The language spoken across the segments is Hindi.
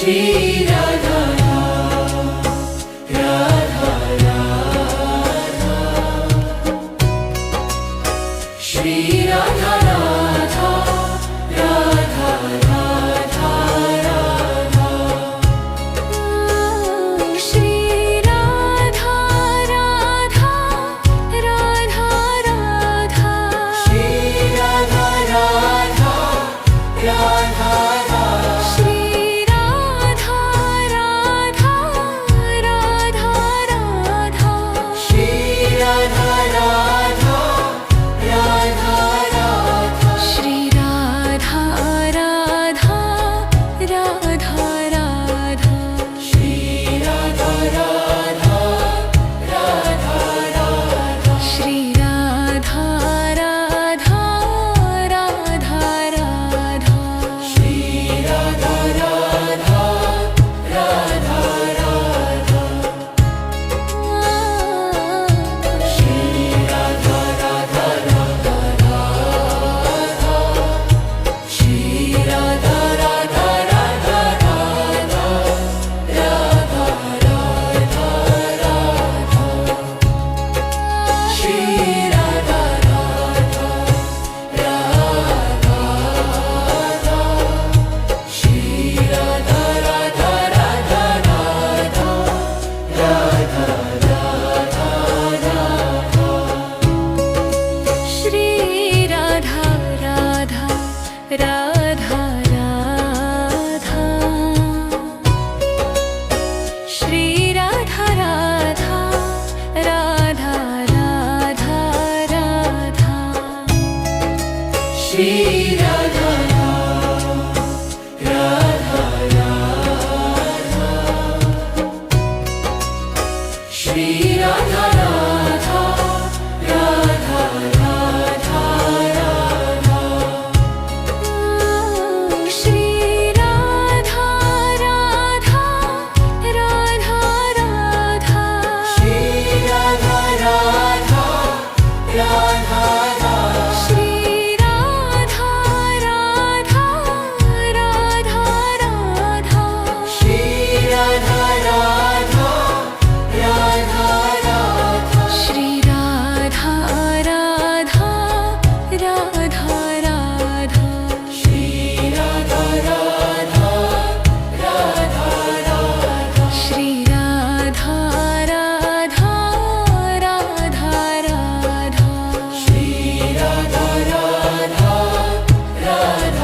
Shri Radha Radha Radha Shri Radha Radha Radha Radha Radha Shri Radha Radha Radha Radha Shri Radha Radha Radha Shri Radha Radha Radha Radha Shri Radha Radha Radha Radha Shri Radha Radha Radha Radha Shri Radha Radha Radha Radha Shri Radha Radha Radha Radha Shri Radha Radha Radha Radha Shri Radha Radha Radha Radha Shri Radha Radha Radha Radha Radha Radha Radha Shri Radha Radha Radha Shri Radha Radha Radha Radha Shri Radha Radha Radha Radha Shri Radha Radha Radha Radha Radha Shri Radha Radha Radha Shri Radha Radha Radha Radha Radha Shri Radha Radha Radha Radha Shri Radha Radha Radha Shri Radha Radha Radha Radha Shri Radha Radha Radha Radha Shri Radha Radha Radha Radha Shri Radha Radha Radha Radha Shri Radha Radha Radha Radha Shri Radha Radha Radha Radha Shri Radha Radha Radha Radha Shri Radha Radha Radha Radha Radha Radha Radha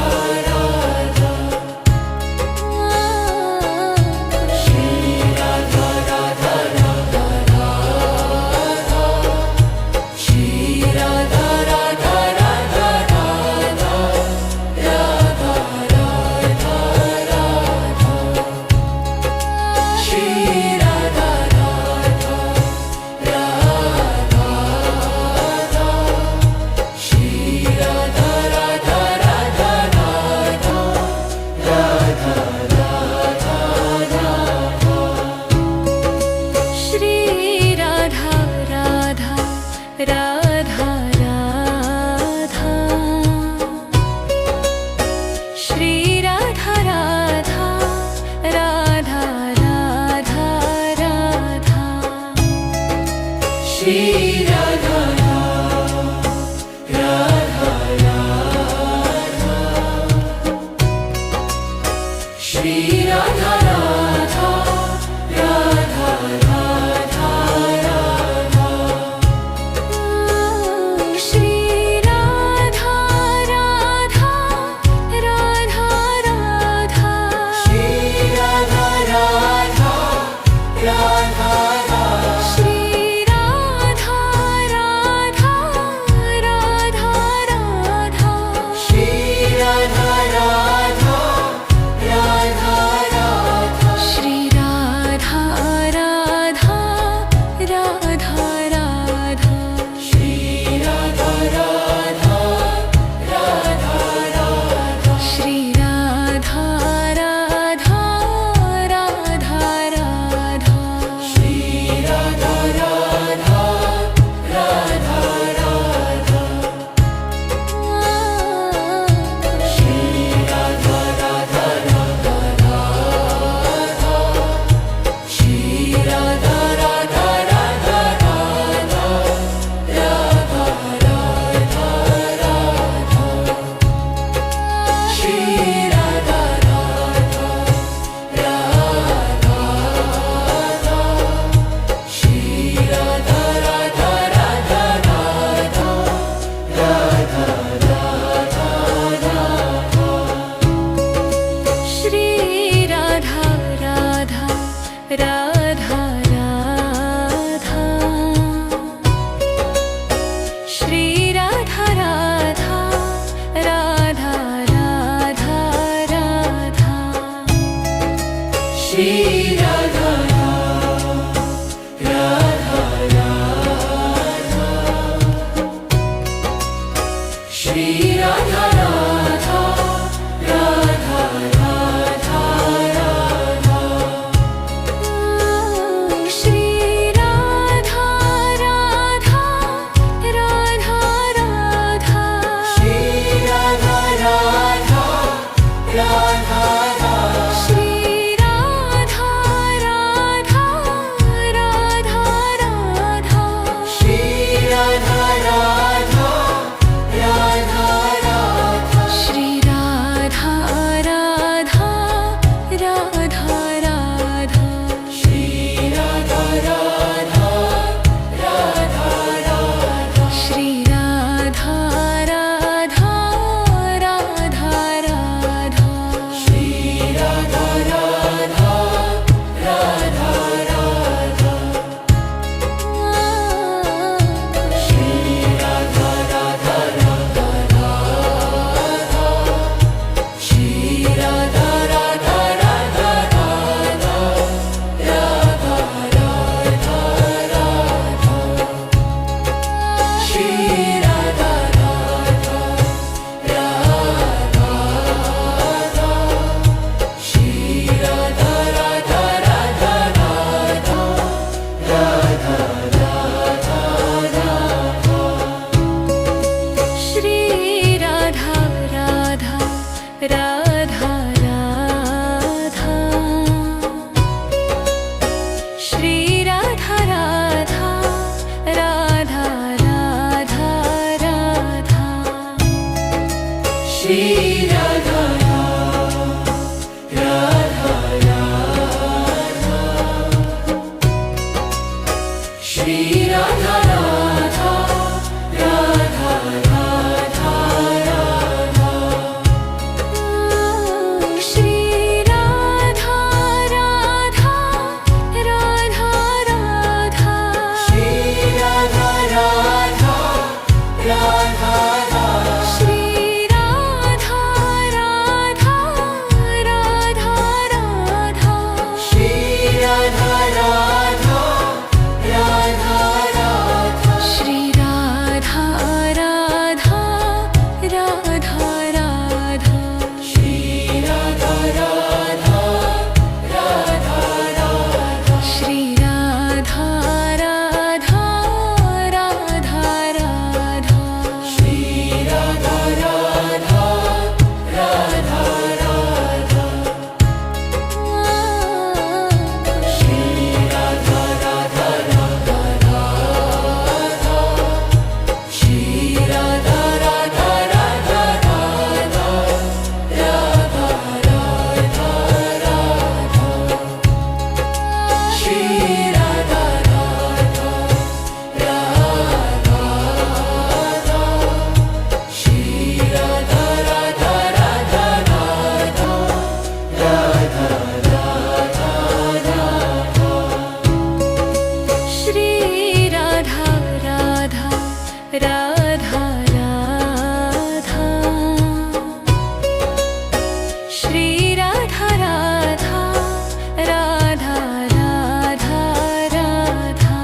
Shri Radha Radha Radha Shri Radha Radha Radha Radha Shri Radha Radha Radha Radha Shri Radha Radha Radha Radha Radha Shri Radha Radha Radha Shri Radha Radha Radha Radha Radha Shri Radha Radha Radha Radha Shri Radha Radha Radha Radha Shri Radha Radha Radha Radha Shri Radha Radha Radha Shri Radha Radha Radha Shri Radha Radha Radha Radha Radha Shri Radha Radha Radha Radha Shri Radha Radha Radha Shri Radha Radha Radha Radha Shri Radha Radha Radha Radha Shri Radha Radha Radha Radha Shri Radha Radha Radha Radha Shri Radha Radha Radha Radha Shri Radha Radha Radha Radha Shri Radha Radha Radha Radha Shri Radha Radha Radha Radha Radha Radha Radha Shri Radha Radha Radha Shri Radha Radha Radha Radha Radha Radha Radha Shri Radha Radha Radha Radha Shri Radha Radha Radha Radha Radha Shri Radha Radha Radha Shri Radha Radha Radha Radha Radha Shri Radha Radha Radha Radha Shri Radha Radha Radha Radha Shri Radha Radha Radha Radha Shri Radha Radha Radha Radha Shri Radha Radha Radha Radha Shri Radha Radha Radha Radha Shri Radha Radha Radha Radha Shri Radha Radha Radha Radha Shri Radha Radha Radha Radha Shri Radha Radha Radha Radha Radha Radha Radha Shri Radha Radha Radha Shri Radha Radha Radha Radha Radha Radha Radha Shri Radha Radha Radha Radha Shri Radha Radha Radha Radha Radha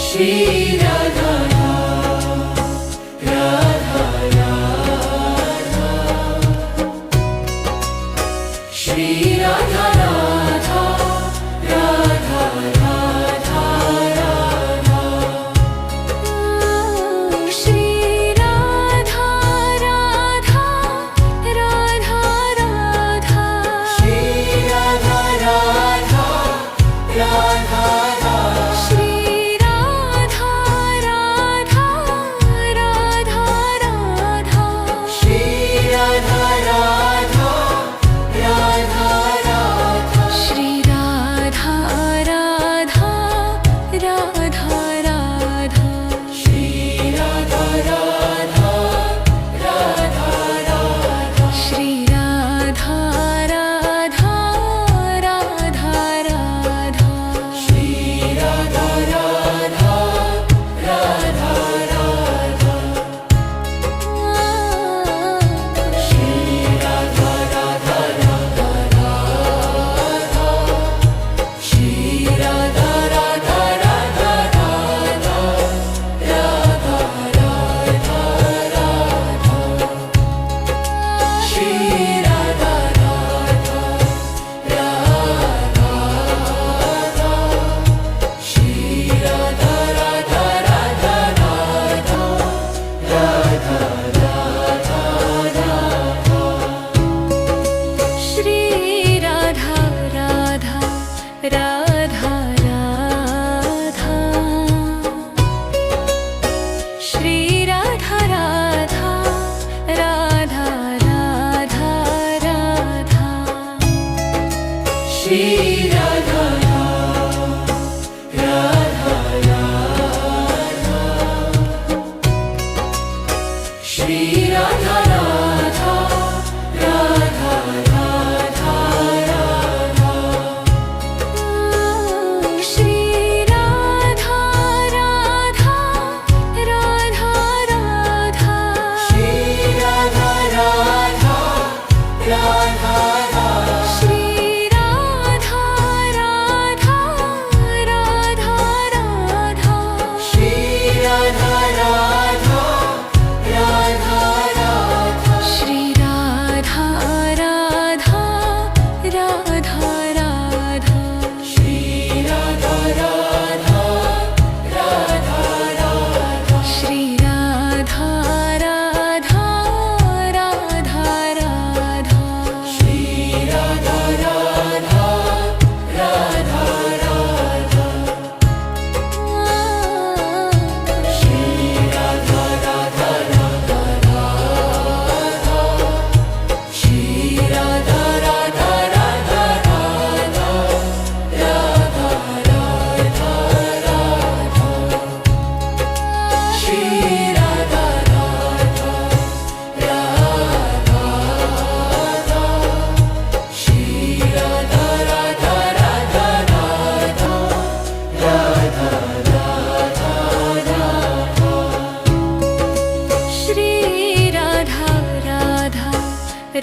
Shri Radha Radha Radha Shri Radha Radha Radha Radha Radha Shri Radha Radha Radha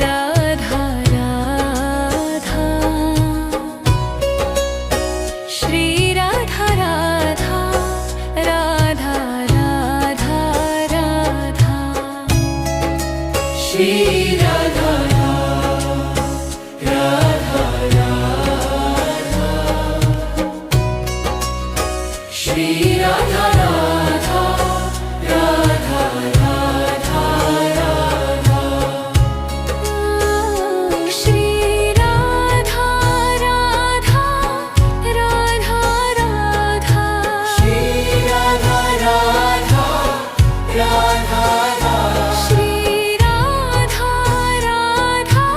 Radha Radha Shri Radha Radha Radha Radha Radha Shri Radha Radha Radha Shri Radha Radha Radha Radha Radha Shri Radha Radha Radha Radha Shri Radha Radha Radha Radha Shri Radha Radha Radha Radha Shri Radha Radha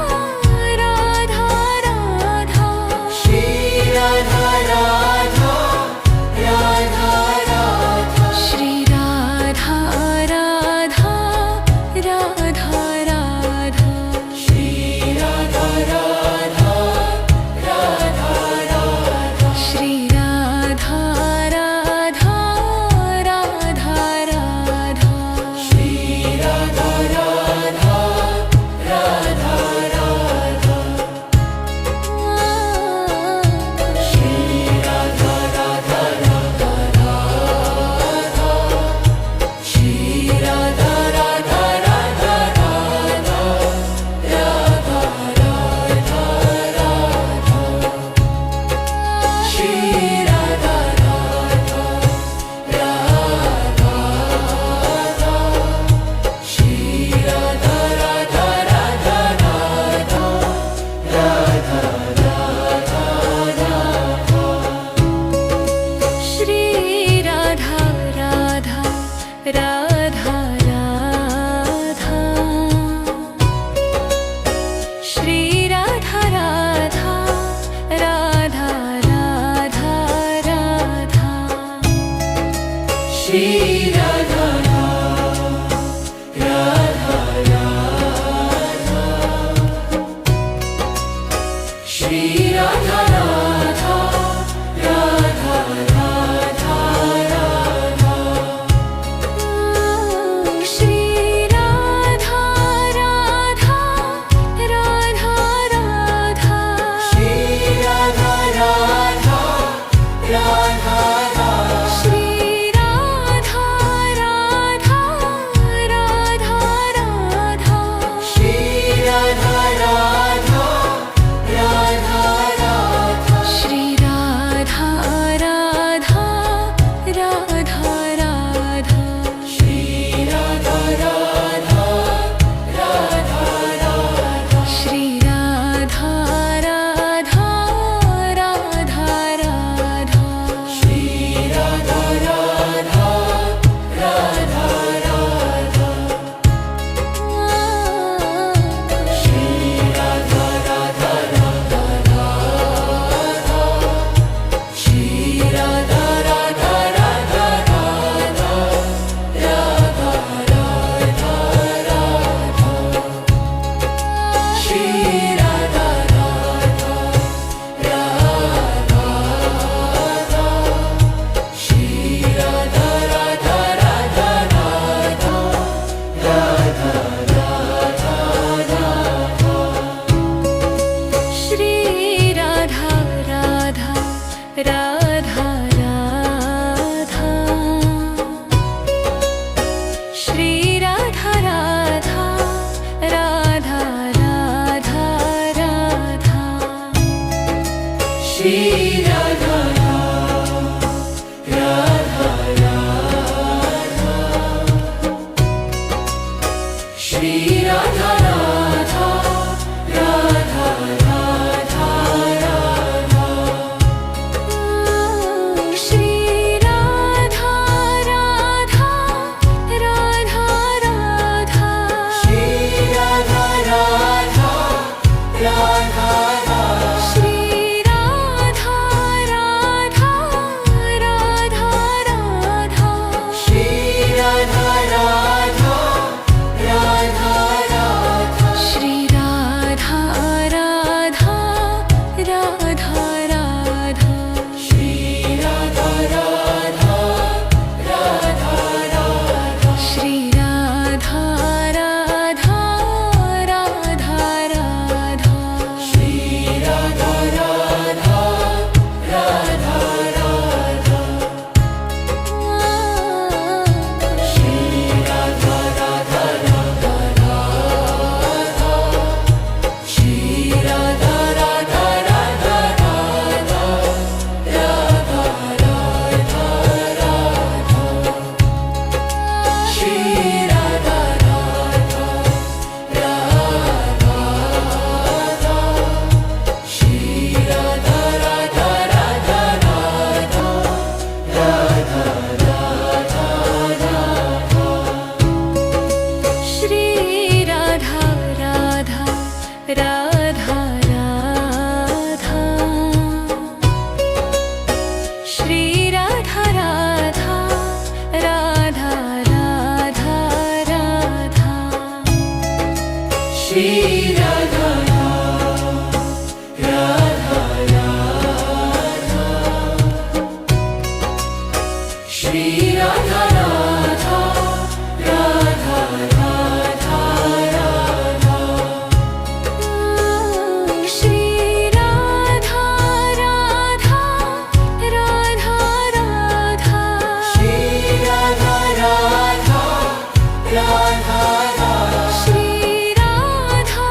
Radha Radha Shri Radha Radha Radha Radha Shri Radha Radha Radha Radha Shri Radha Radha Radha Radha Shri Radha Radha Radha Radha Shri Radha Radha Radha Radha Shri Radha Radha Radha Radha Radha Radha Radha Shri Radha Radha Radha Radha Shri Radha Radha Radha Radha Radha Radha Radha Shri Radha Radha Radha Radha Shri Radha Radha Radha Radha Radha Shri Radha Radha Radha Shri Radha Radha Radha Radha Radha Shri Radha Radha Radha Radha Shri Radha Radha Radha Radha Shri Radha Radha Radha Radha Shri Radha Radha Radha Radha Radha Radha Shri Radha Radha Radha Radha Radha Shri Radha Radha Radha Shri Radha Radha Radha Radha Radha Shri Radha Radha Radha Radha Shri Radha Radha Radha Radha Shri Radha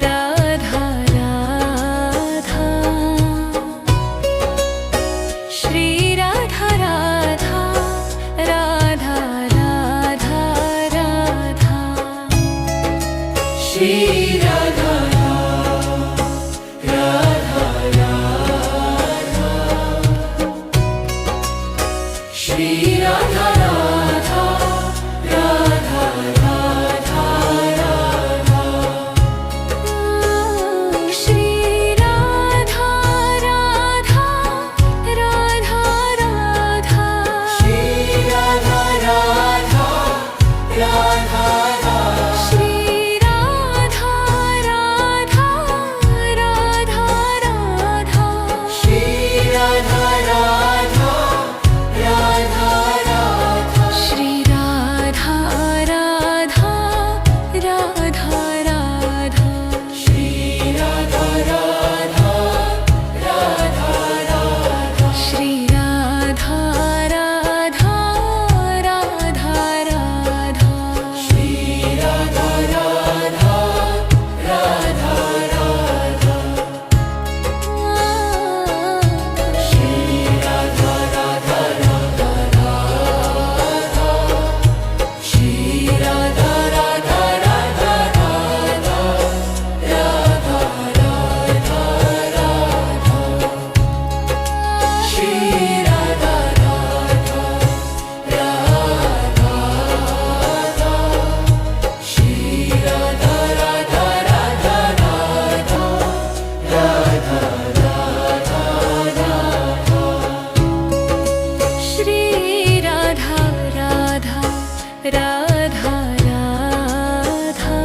Radha Radha Shri Radha Radha Radha Radha Radha Shri Radha Radha Radha Shri Radha Radha Radha Radha Radha Shri Radha Radha Radha Radha Shri Radha Radha Radha Shri Radha Radha Radha Radha Shri Radha Radha Radha Radha Shri Radha Radha Radha Radha Shri Radha Radha Radha Radha Shri Radha Radha Radha Radha Shri Radha Radha Radha Radha Shri Radha Radha Radha Radha Shri Radha Radha Radha Radha Radha Radha Radha Shri Radha Radha Radha Shri Radha Radha Radha Radha Radha Radha Radha Shri Radha Radha Radha Radha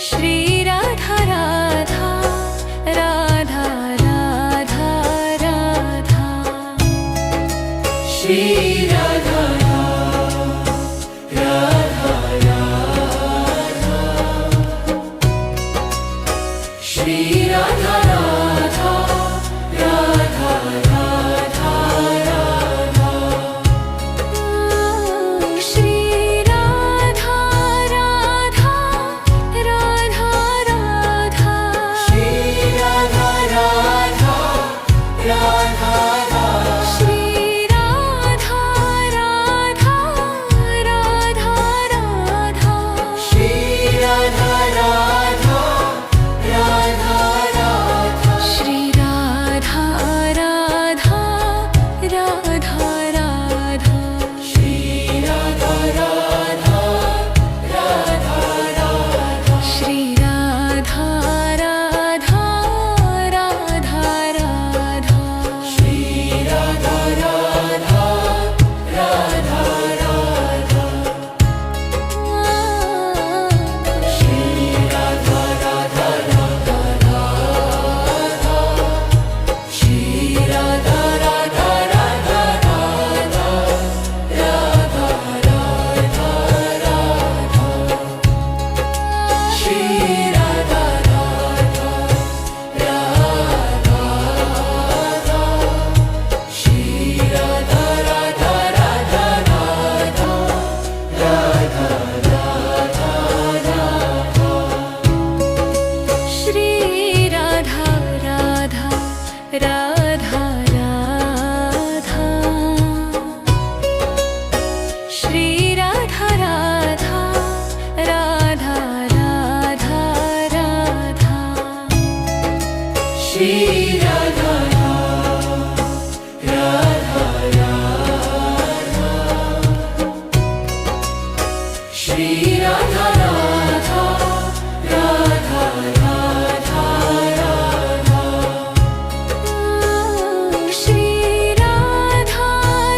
Shri Radha Radha Radha Radha Radha Shri Radha Radha Radha Shri Radha Radha Radha Radha Radha Shri Radha Radha Radha Radha Shri Radha Radha Radha Shri Radha Radha Radha Radha Shri Radha Radha Radha Radha Shri Radha Radha Radha Radha Shri Radha Radha Radha Radha Shri Radha Radha Radha Radha Shri Radha Radha Radha Radha Shri Radha Radha Radha Radha Shri Radha Radha Radha Radha Radha Radha Radha Shri Radha Radha Radha Shri Radha Radha Radha Radha Radha Radha Radha Shri Radha Radha Radha Radha Shri Radha Radha Radha Radha Radha Shri Radha Radha Radha Shri Radha Radha Radha Radha Radha Shri Radha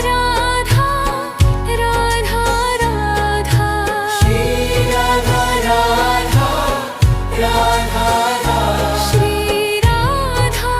Radha Radha Radha Shri Radha Radha Radha Shri Radha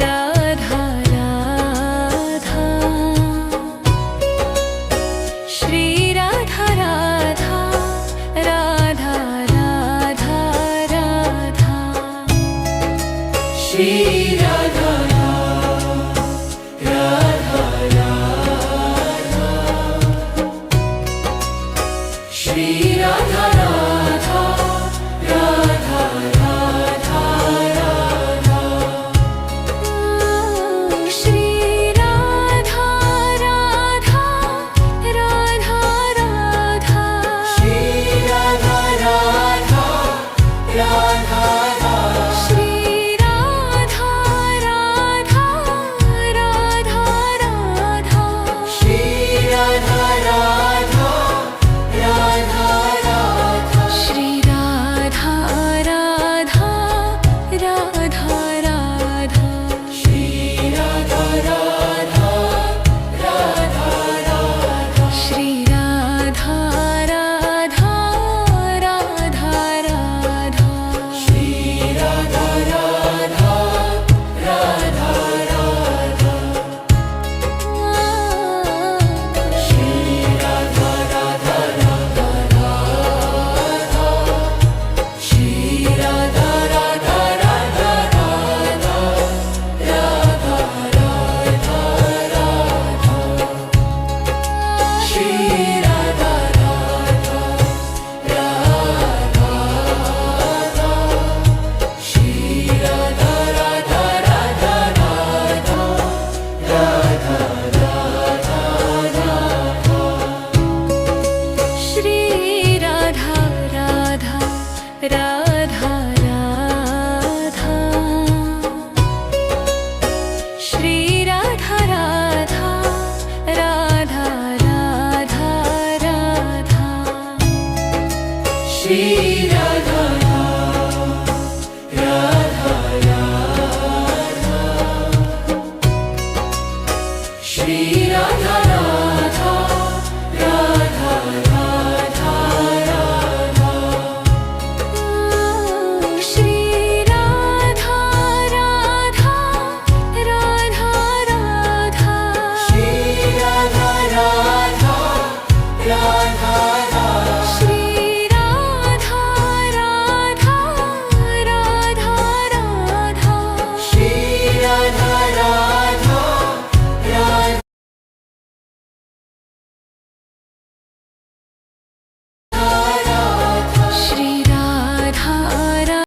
Radha Radha Shri Radha Radha Radha Radha Radha Shri Radha Radha Radha Shri Radha Radha Radha Radha Radha Shri Radha Radha Radha Radha Shri Radha Radha Radha Radha Shri Radha Radha Radha Radha Shri Radha Radha Radha Radha Shri Radha Radha Radha